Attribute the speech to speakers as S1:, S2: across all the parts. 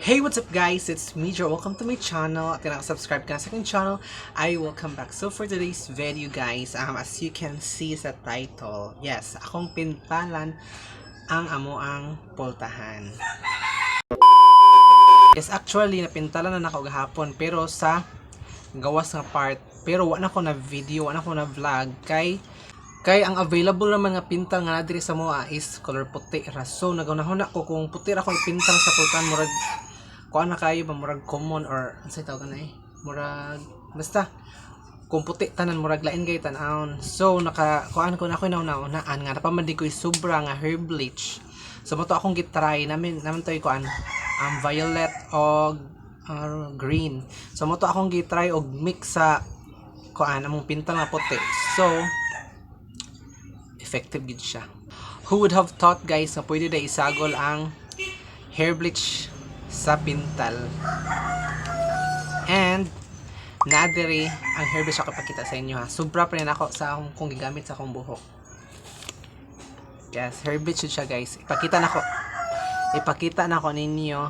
S1: Hey, what's up guys? It's me, Joe. Welcome to my channel. At kung subscribe ka na sa aking channel, I welcome back. So for today's video guys, as you can see sa title, yes, akong pintalan ang amoang pultahan. Yes, actually, napintalan na ako gahapon, pero sa gawas nga part. Pero wala ko na video, wala ko na vlog, kay ang available naman nga pintal nga diri sa moa is color puti ra. So nagunahuna ko kung puti ra ko ipintal sa pultahan, murag kuan na kayo ba, murag common or ansay tawag na murag basta kung puti tanan murag lain kay tan-aon. So naka kuan ko na ako nauna-unaan nga napamandi ko sobra nga hair bleach. So mo to akong gitry namin to kuan violet og green. So mo to akong gitry og mix sa kuan among pintal nga puti. So effective gid siya. Who would have thought guys na pwede na isagol ang hair bleach sa pintal. And nadiri ang hair bleach ako ipakita sa inyo ha. Sobra pa rin ako sa akong kung gigamit sa akong buhok. Yes, hair bleach siya guys. Ipakita na ko ninyo.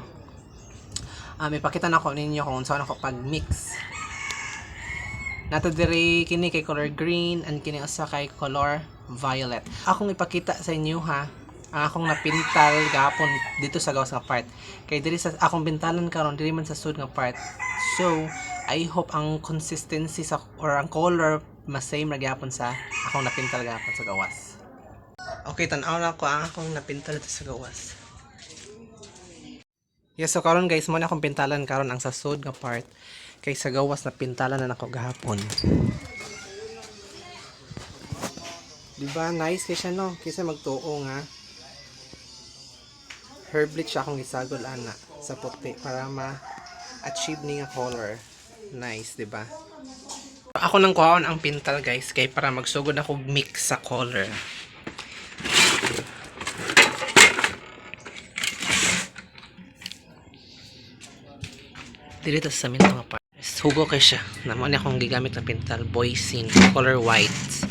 S1: Ipakita na ko ninyo kung saan ako pag-mix. Nato diri kini kay color green and kini usa kay color violet. Akong ipakita sa inyo ha ang akong napintal gapon dito sa gawas nga part. Kay diri sa akong pintalan karon diri man sa sud nga part. So, I hope ang consistency sa or ang color mas same ra gyapon sa akong napintal gapon sa gawas. Okay, tan-aw na ko ang akong napintal dito sa gawas. Yes, so karon guys, mo na akong pintalan karon ang sa sud nga part. Kay sa gawas na pintalan na nako gahapon. Diba nice kay siya no? Kaysa magtuo nga hair bleach akong isagol ana sa puti para ma-achieve ni nga color. Nice, diba? Ako nang kuhaon ang pintal guys kay para magsugod ako mix sa color. Dito sa minto nga pa. Hugo kay siya. Naman akong gigamit na pintal Boysin color white.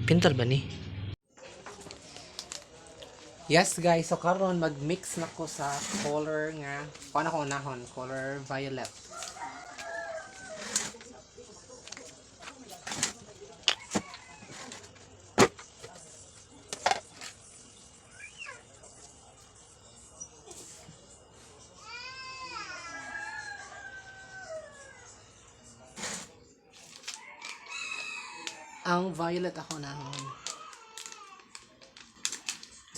S1: Pintal ba ni? Yes guys, so karon mag-mix na ko sa color nga paano ko unahon, color violet. Ang violet ako nahon.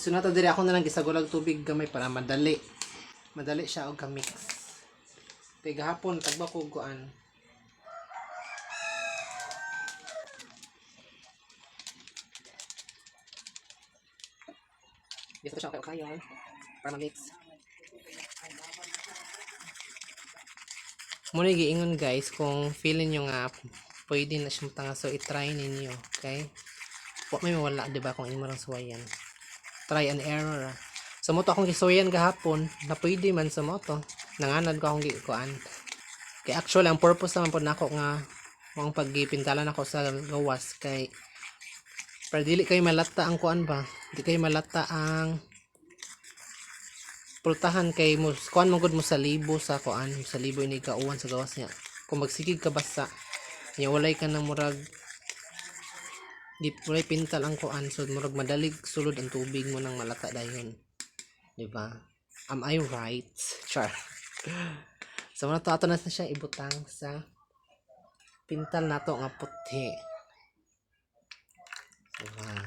S1: So nato diri ako na lang gisagulag tubig gamay para madali siya og ka-mix. Kay gahapon tagba ko kuan. Dito siya kayo para ma-mix. Muna giingon guys kung feeling nyo nga pwede na siyang tanga, so i-try ninyo, okay? Huwag may mawala, diba, kung imo lang suwayan. Try and error. So mo to akong gisuwayan gahapon na pwede man sa mo to. Nanganad ko akong gikuan. Kay actually ang purpose naman po nako nga ang paggipintalan ako sa gawas kay para dili kay malata ang kuan ba? Di kay malata ang pultahan kay mo kuan mo gud mo sa libo sa kuan, sa libo ini kauwan sa gawas niya. Kung magsigig ka basta nya walay ka nang murag di walay pintal ang kuan, so murag madalig sulod ang tubig mo nang malata dayon, di ba? Am I right? Char. So muna to ato na siya ibutang sa pintal nato nga puti, di ba?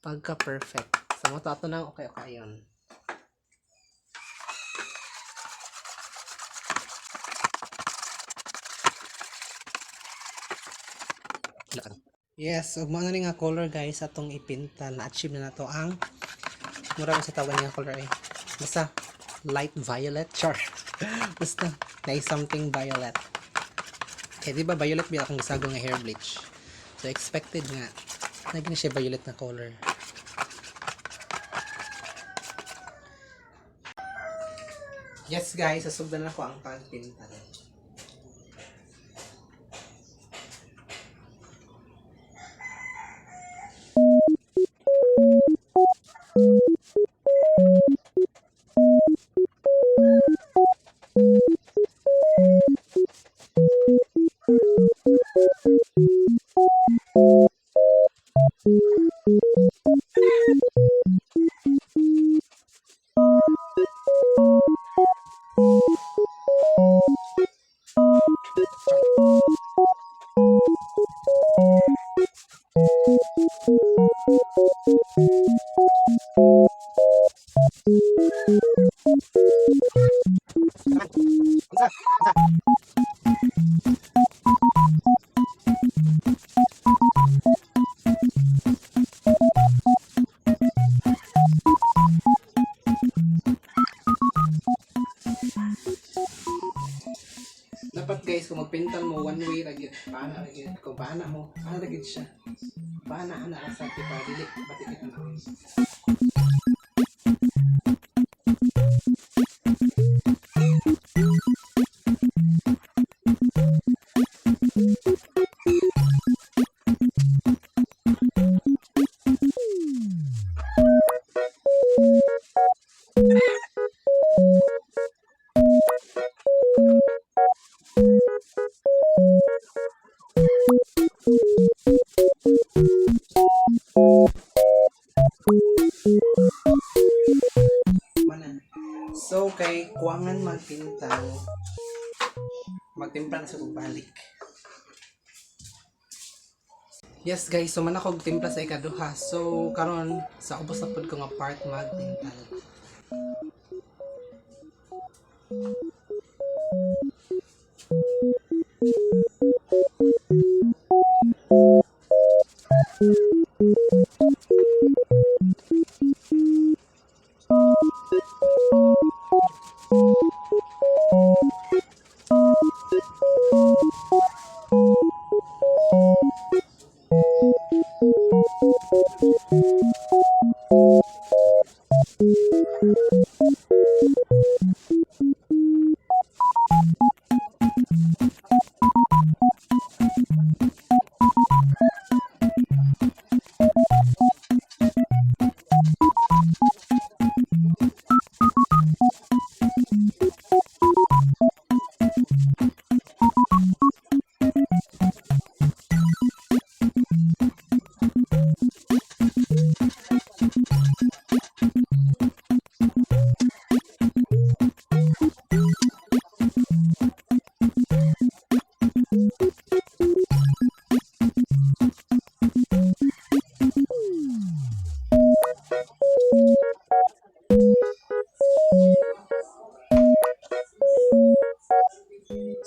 S1: Pagka perfect, so muna to ato na okay yon. Yes, ug mao na nga color guys atong ipintal, na-achieve na nato ang murag sa tawag nga color basta light violet, char. Basta nice something violet. Di ba violet biya akong gisagol nga hair bleach, so expected nga naging siya violet na color. Yes guys, sasugdan na ko ang pagpintal. Dapat guys, kung magpintal mo one way lagi, paana lagi, kung paana mo, paana lagi siya. Paana ana sa tipa dili batik na. So, kay kuwangan magpintal, magtimpla na sa pagbalik. Yes guys, so man ako timpla sa ikaduha. So, karon sa ubos na pod ko nga part magpintal.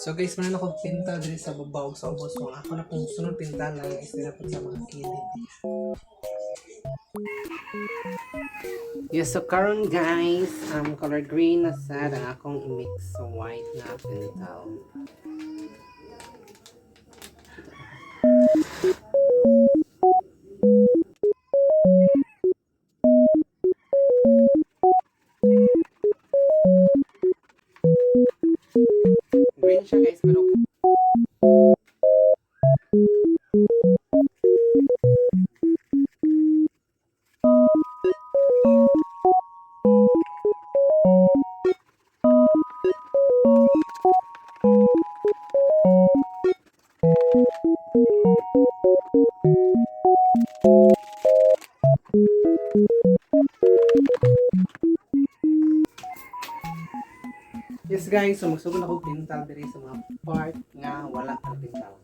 S1: So guys, man ako pinta diri sa babaw sa ubos mo. Ako na pong sunod pinta lang is nila sa mga kilid. Yes, so karon guys, color green na sad ang akong i-mix sa white na pintal. Green siya guys, pero yes guys, so magsugod ako pintal diri sa mga part nga wala ka pintal.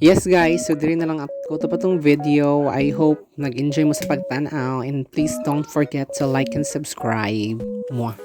S1: Yes guys, so diri na lang ako to pa tong video. I hope nag-enjoy mo sa pagtanaw and please don't forget to like and subscribe. Mwah.